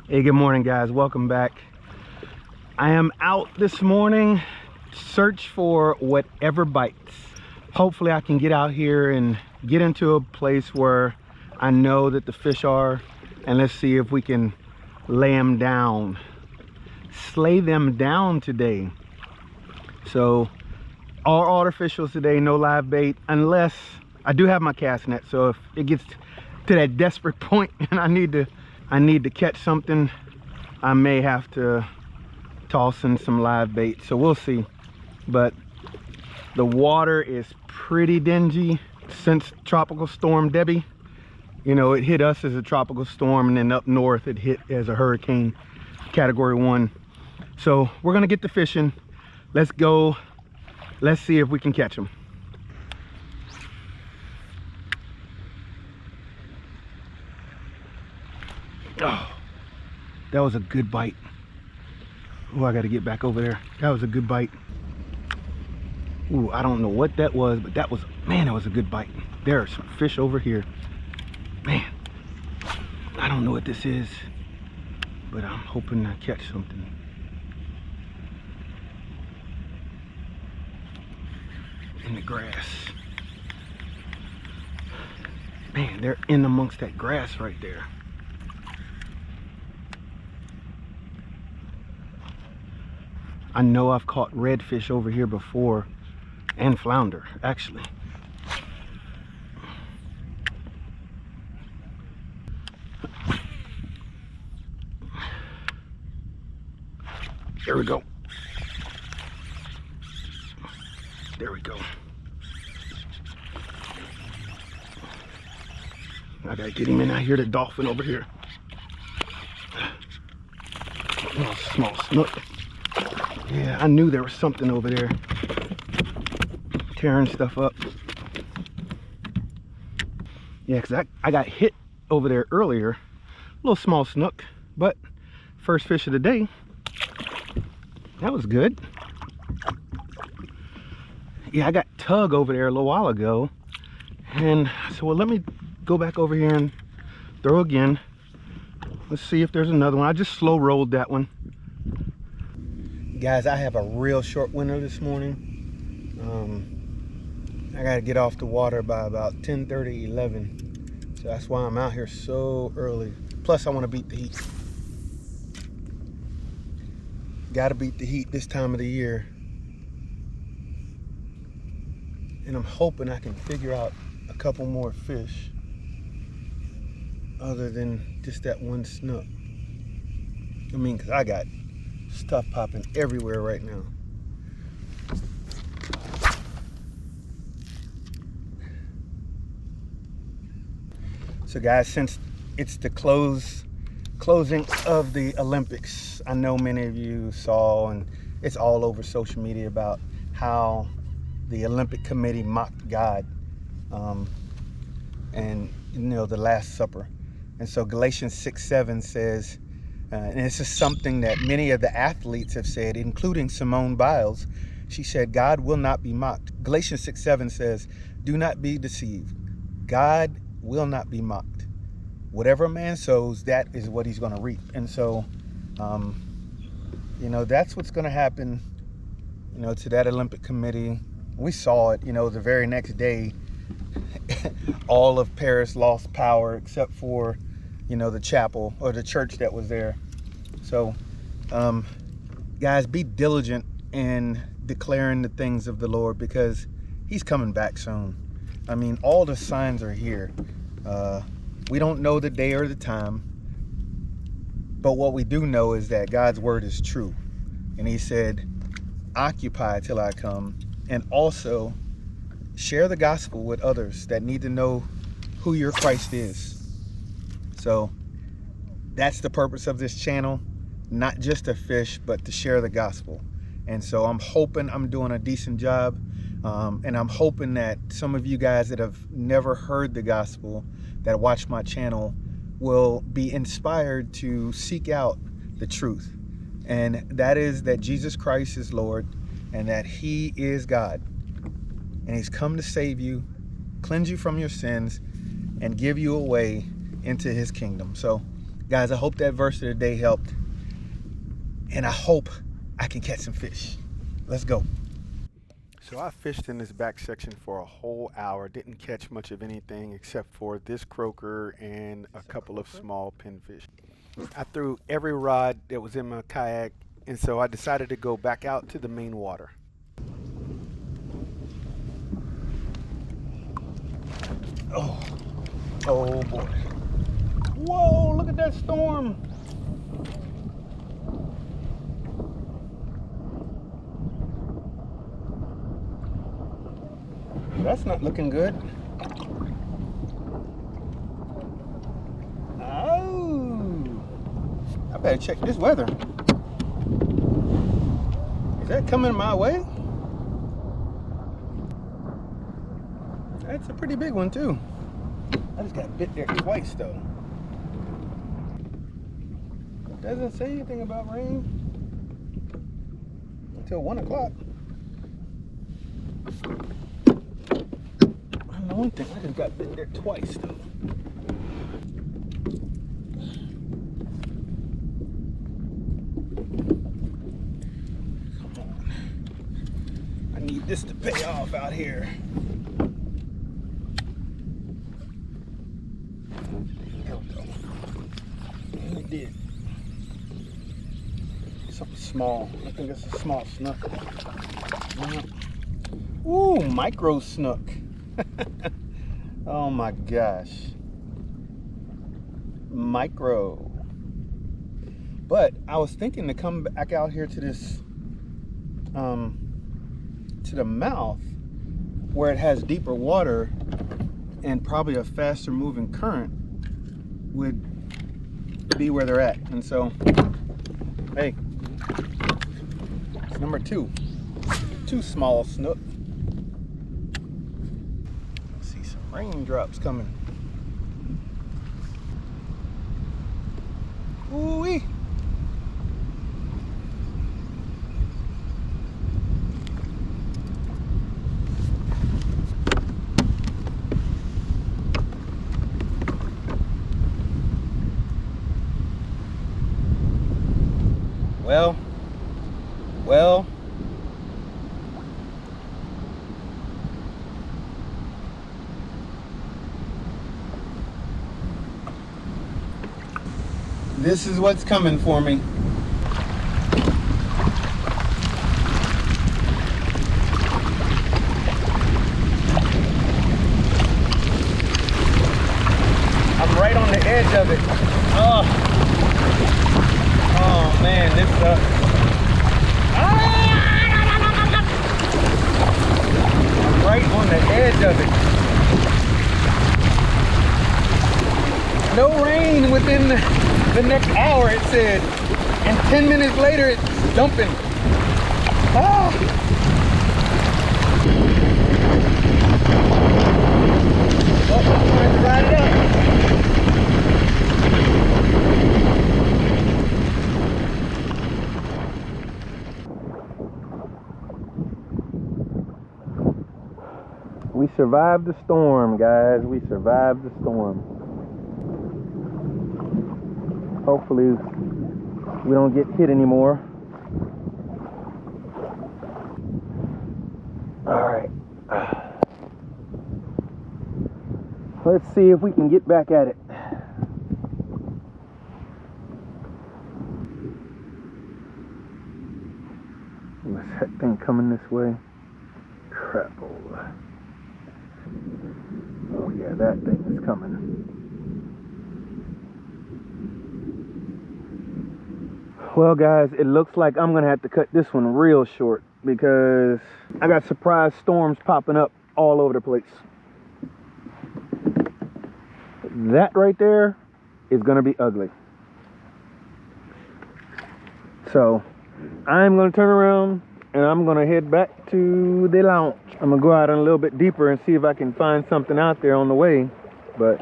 Hey, good morning guys, welcome back. I am out this morning, search for whatever bites. Hopefully I can get out here and get into a place where I know that the fish are, and let's see if we can lay them down, slay them down today. So all artificials today, no live bait, unless I do have my cast net. So if it gets to that desperate point and I need to catch something, I may have to toss in some live bait, so we'll see. But the water is pretty dingy since Tropical Storm Debbie. You know, it hit us as a tropical storm, and then up north it hit as a hurricane, category 1. So we're gonna get to fishing. Let's go, let's see if we can catch them. Oh, that was a good bite. Oh, I got to get back over there. That was a good bite. Ooh, I don't know what that was, but that was, man, that was a good bite. There are some fish over here. Man, I don't know what this is, but I'm hoping to catch something. In the grass. Man, they're in amongst that grass right there. I know I've caught redfish over here before, and flounder, actually. There we go. There we go. I gotta get him in. I hear the dolphin over here. Oh, small snook. Yeah, I knew there was something over there tearing stuff up. Yeah, because I got hit over there earlier. A little small snook, but first fish of the day. That was good. Yeah, I got tug over there a little while ago. And so, well, let me go back over here and throw again. Let's see if there's another one. I just slow rolled that one. Guys, I have a real short window this morning. I gotta get off the water by about 10:30, 11. So that's why I'm out here so early. Plus I want to beat the heat. Gotta beat the heat this time of the year. And I'm hoping I can figure out a couple more fish other than just that one snook. I mean, because I got stuff popping everywhere right now. So guys, since it's the closing of the Olympics, I know many of you saw, and it's all over social media, about how the Olympic Committee mocked God, and you know, the Last Supper. And so Galatians 6:7 says, and this is something that many of the athletes have said, including Simone Biles. She said, God will not be mocked. Galatians 6:7 says, do not be deceived. God will not be mocked. Whatever a man sows, that is what he's going to reap. And so, you know, that's what's going to happen, you know, to that Olympic Committee. We saw it, you know, the very next day, all of Paris lost power except for, you know, the chapel or the church that was there. So, guys, be diligent in declaring the things of the Lord, because he's coming back soon. I mean, all the signs are here. We don't know the day or the time, but what we do know is that God's word is true. And he said, occupy till I come, and also share the gospel with others that need to know who your Christ is. So that's the purpose of this channel, not just to fish, but to share the gospel. And so I'm hoping I'm doing a decent job. And I'm hoping that some of you guys that have never heard the gospel, that watch my channel, will be inspired to seek out the truth. And that is that Jesus Christ is Lord and that he is God. And he's come to save you, cleanse you from your sins, and give you a way into his kingdom. So guys, I hope that verse of the day helped. And I hope I can catch some fish. Let's go. So I fished in this back section for a whole hour. Didn't catch much of anything except for this croaker and a couple of small pinfish. I threw every rod that was in my kayak, and so I decided to go back out to the main water. Oh boy. Whoa, look at that storm. That's not looking good. Oh, I better check this weather. Is that coming my way? That's a pretty big one too. I just got bit there twice though. It doesn't say anything about rain until 1 o'clock. I know one thing, I just got bit there twice though. Come on. I need this to pay off out here. It did. Something small. I think it's a small snook. Ooh, micro snook. Oh my gosh. Micro. But I was thinking to come back out here to this to the mouth where it has deeper water and probably a faster moving current would be where they're at. And so, hey, it's number two small snook. See some raindrops coming. Ooh-wee. Well, this is what's coming for me. I'm right on the edge of it. Oh man, this sucks. Right on the edge of it. No rain within the next hour, it said. And 10 minutes later, it's dumping. Ah. Oh, I'm trying to ride it up. We survived the storm, guys. We survived the storm. Hopefully we don't get hit anymore. All right. Let's see if we can get back at it. What's that thing coming this way? Crap. Oh yeah, that thing is coming. Well guys, it looks like I'm gonna have to cut this one real short because I got surprise storms popping up all over the place. That right there is gonna be ugly. So I'm gonna turn around and I'm gonna head back to the lounge. I'm gonna go out a little bit deeper and see if I can find something out there on the way. But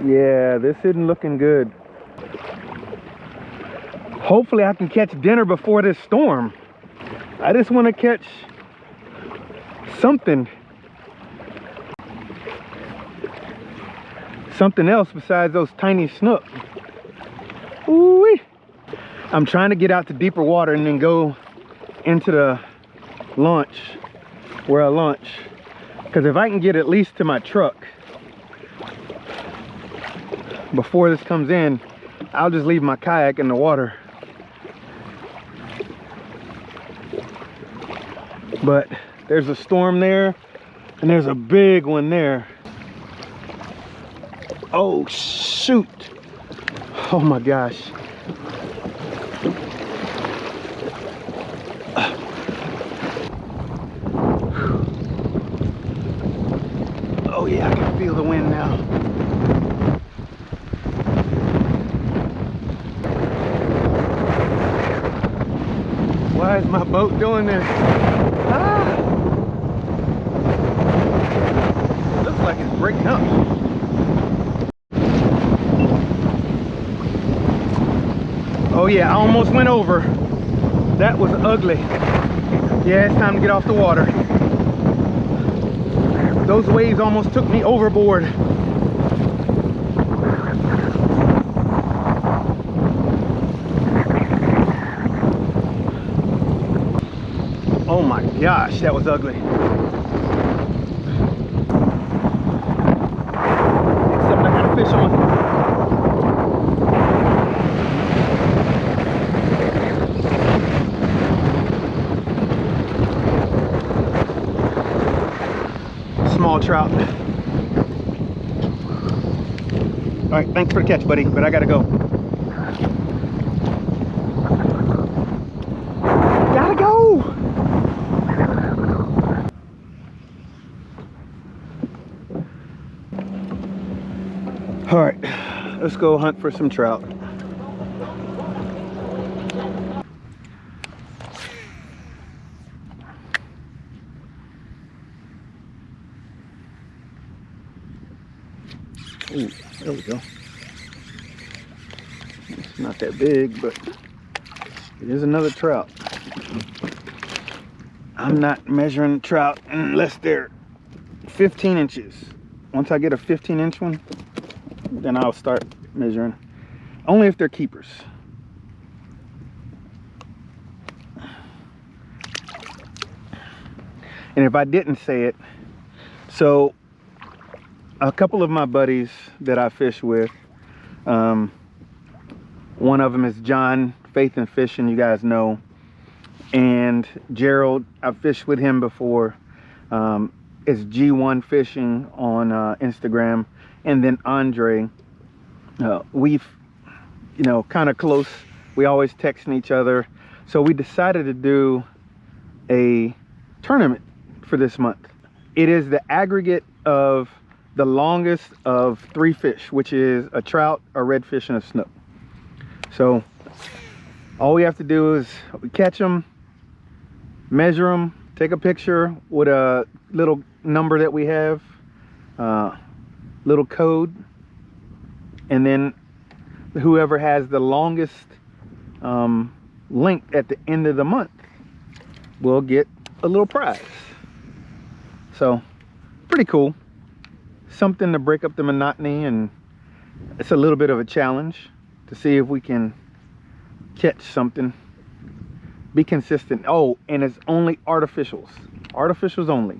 yeah, this isn't looking good. Hopefully I can catch dinner before this storm. I just want to catch something else besides those tiny snook. Ooh-wee. I'm trying to get out to deeper water and then go into the launch where I launch, because if I can get at least to my truck before this comes in, I'll just leave my kayak in the water. But there's a storm there and there's a big one there. Oh shoot, oh my gosh. Oh yeah, I can feel the wind now. Why is my boat doing this? Ah! It looks like it's breaking up. Oh yeah, I almost went over. That was ugly. Yeah, it's time to get off the water. Those waves almost took me overboard. Oh my gosh, that was ugly. Except I got a fish on. Small trout. All right, thanks for the catch, buddy, but I gotta go. Gotta go. All right, let's go hunt for some trout. Ooh, there we go. It's not that big, but it is another trout. I'm not measuring trout unless they're 15 inches. Once I get a 15-inch one, then I'll start measuring. Only if they're keepers. And if I didn't say it, so a couple of my buddies that I fish with, one of them is John, Faith and Fishing, you guys know, and Gerald, I've fished with him before. It's G1 Fishing on Instagram, and then Andre. We've, you know, kind of close. We always texting each other, so we decided to do a tournament for this month. It is the aggregate of the longest of 3 fish, which is a trout, a redfish, and a snook. So all we have to do is we catch them, measure them, take a picture with a little number that we have, little code, and then whoever has the longest length at the end of the month will get a little prize. So pretty cool. Something to break up the monotony, and it's a little bit of a challenge to see if we can catch something, be consistent. Oh, and it's only artificials only.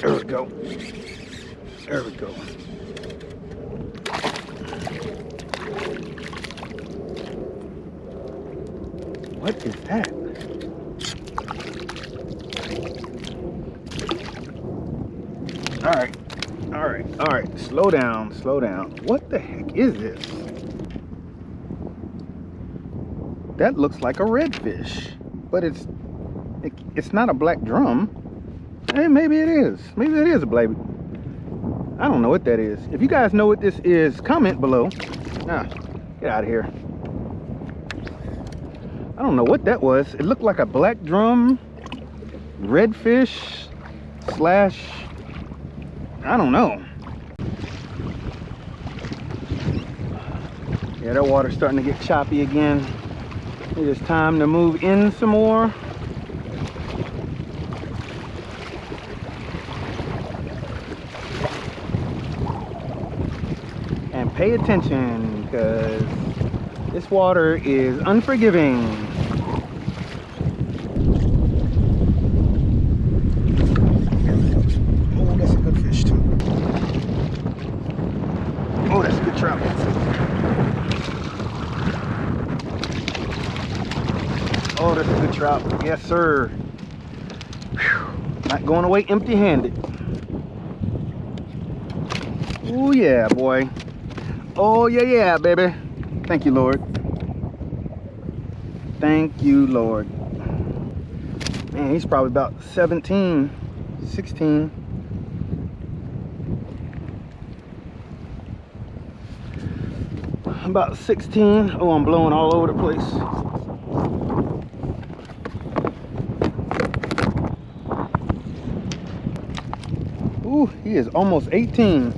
There we go. There we go. What is that? All right, all right, all right. Slow down, slow down. What the heck is this? That looks like a redfish, but it's not a black drum. Hey, maybe it is. Maybe it is a black. I don't know what that is. If you guys know what this is, comment below. Ah, get out of here. I don't know what that was. It looked like a black drum, redfish slash, I don't know. Yeah, that water's starting to get choppy again. It is time to move in some more. And pay attention, because this water is unforgiving. Oh, that's a good fish too. Oh, that's a good trout. Oh, that's a good trout. Yes, sir. Whew. Not going away empty-handed. Oh, yeah, boy. Oh, yeah, yeah, baby. Thank you, Lord. Thank you, Lord. Man, he's probably about 17, 16. About 16. Oh, I'm blowing all over the place. Ooh, he is almost 18.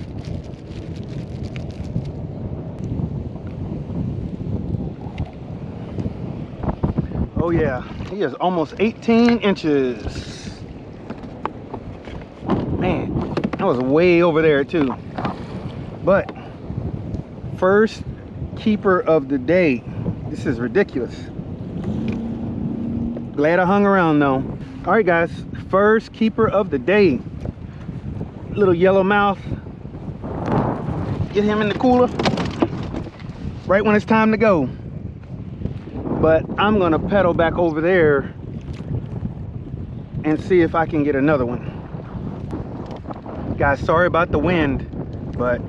Oh yeah, he is almost 18 inches. Man, that was way over there too. But first keeper of the day. This is ridiculous. Glad I hung around though. All right guys, first keeper of the day. Little yellowmouth. Get him in the cooler right when it's time to go. But I'm gonna pedal back over there and see if I can get another one. Guys, sorry about the wind, but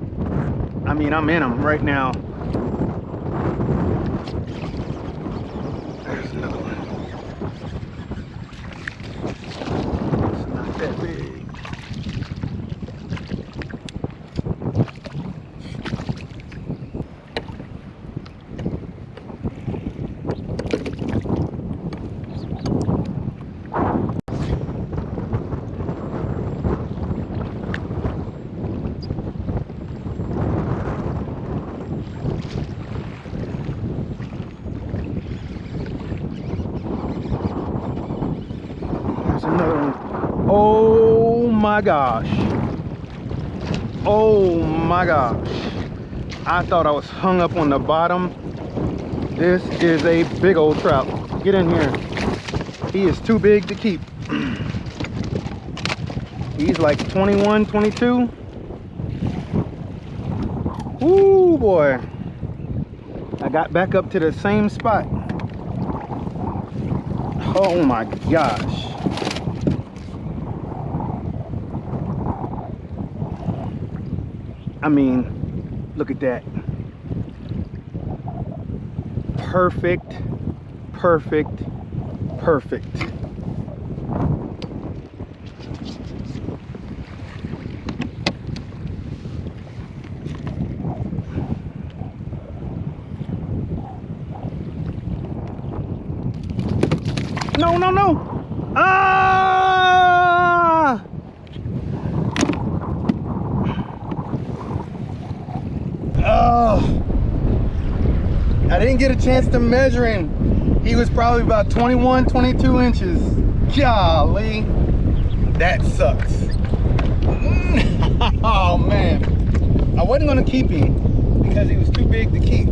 I mean, I'm in them right now. There's another one. It's not that big. Another one. Oh my gosh. Oh my gosh. I thought I was hung up on the bottom. This is a big old trout. Get in here. He is too big to keep. He's like 21, 22. Ooh boy. I got back up to the same spot. Oh my gosh. I mean, look at that. Perfect, perfect, perfect. No, no, no. Ah! Oh, I didn't get a chance to measure him. He was probably about 21, 22 inches. Golly, that sucks. Oh man, I wasn't gonna keep him because he was too big to keep.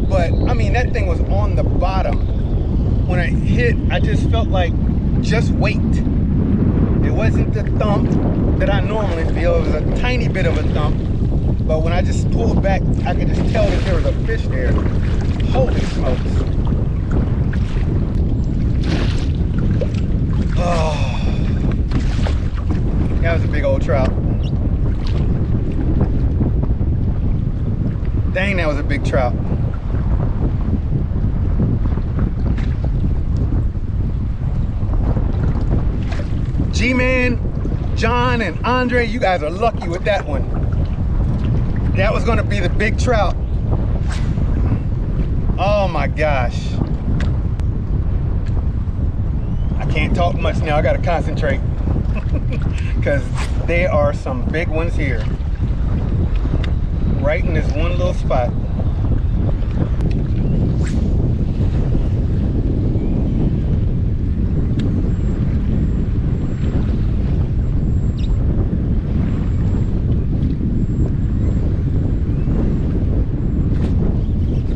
But I mean, that thing was on the bottom. When I hit, I just felt like just weight. It wasn't the thump that I normally feel. It was a tiny bit of a thump. But when I just pulled back, I could just tell that there was a fish there. Holy smokes. Oh, that was a big old trout. Dang, that was a big trout. G-Man, John, and Andre, you guys are lucky with that one. That was gonna be the big trout. gosh. I can't talk much now, I gotta concentrate. Because there are some big ones here. Right in this one little spot.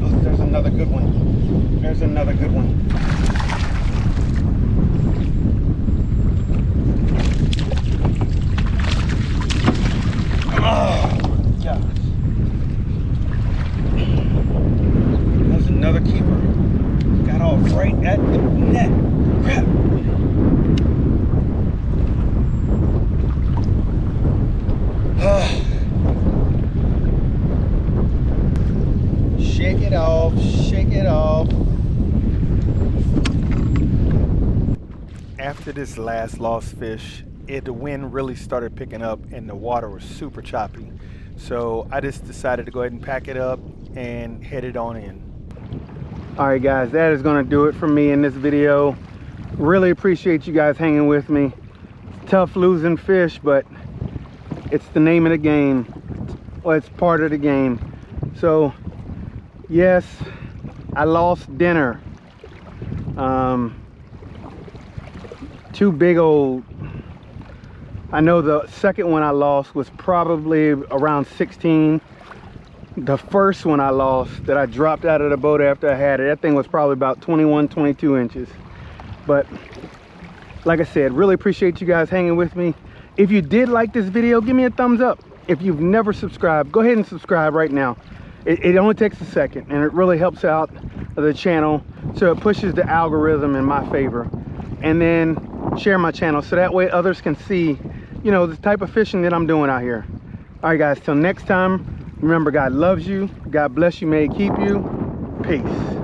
Oh, there's another good one. There's another good one. Another keeper. Got off right at the net. Crap. Shake it off. Shake it off. After this last lost fish, the wind really started picking up and the water was super choppy. So I just decided to go ahead and pack it up and head it on in. Alright guys, that is going to do it for me in this video. Really appreciate you guys hanging with me. It's tough losing fish, but it's the name of the game. Well, it's part of the game. So, yes, I lost dinner. Two big old... I know the second one I lost was probably around 16. The first one I lost that I dropped out of the boat after I had it, that thing was probably about 21, 22 inches. But like I said, really appreciate you guys hanging with me. If you did like this video, give me a thumbs up. If you've never subscribed, go ahead and subscribe right now. It only takes a second and it really helps out the channel, so it pushes the algorithm in my favor. And then share my channel so that way others can see, you know, the type of fishing that I'm doing out here. All right guys, till next time, remember, God loves you. God bless you. May He keep you. Peace.